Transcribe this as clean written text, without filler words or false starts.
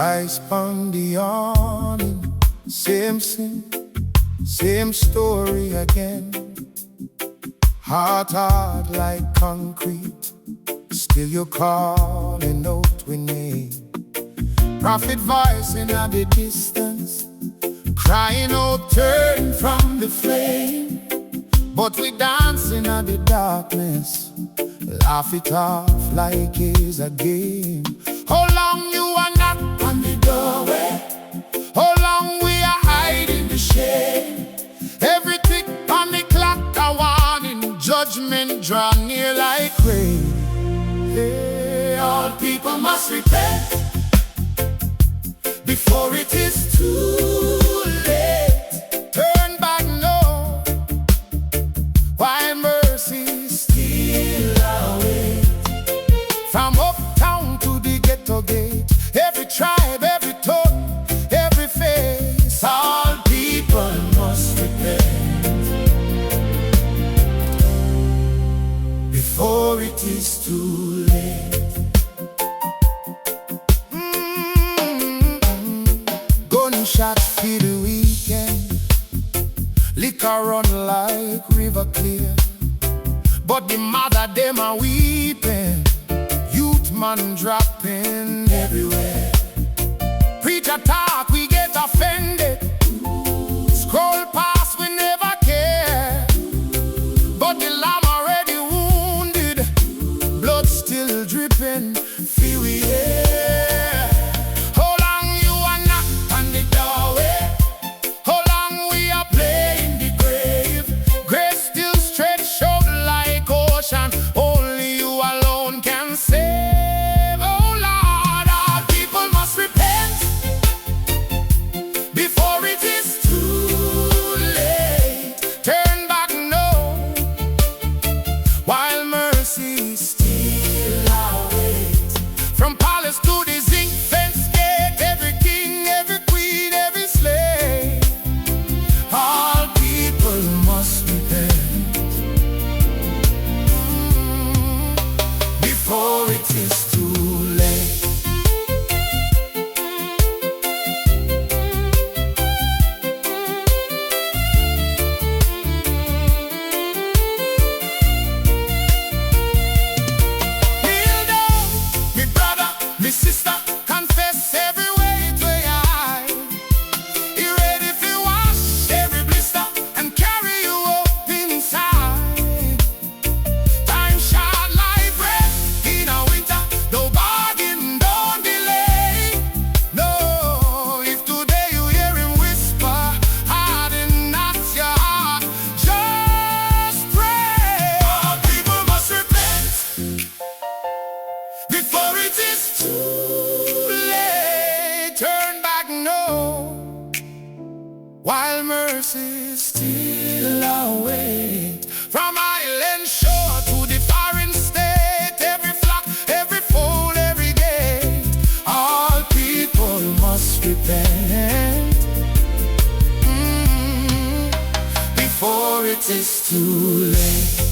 Christ upon the awning, same sin, same story again. Heart hard like concrete, still you're calling out with name. Prophet voice in the distance, crying out, turn from the flame. But we dance in the darkness, laugh it off like it's a game. How long you are knock on the doorway? How long we are hiding the shame? Every tick on the clock a warning, judgment draw near like rain. Hey, all people must repent before it is too late. Turn back now, while mercy still awaits. From uptown to the ghetto gate, every tribe, every tongue, every face, all people must repent before it is too late. Gunshot for the weekend, liquor run like river clear, but the mother them are weeping. Youth man dropping everywhere. Preacher talk, we get offended. Scroll past, we never care. But the lamb already wounded, blood still dripping, feel we here. How long you are knock on the doorway? How long we are playing the grave? Grace still stretched out like ocean, only you alone can save. Oh Lord, our people must repent before it is too late. Turn back now, while mercy still awaits. From palace to the zinc fence gate, every king, every queen, every slave, all people must repent before it is too late. Kneel down, me brother, me sister, confess every weight we hide. You ready to wash every blister and carry you up inside. Time short like breath in a winter, no bargain, don't delay. No, if today you hear him whisper, harden not your heart, just pray. All people must repent before it is too late. Turn back now, while mercy still awaits. From island shore to the foreign state, every flock, every fold, every gate, all people must repent before it is too late.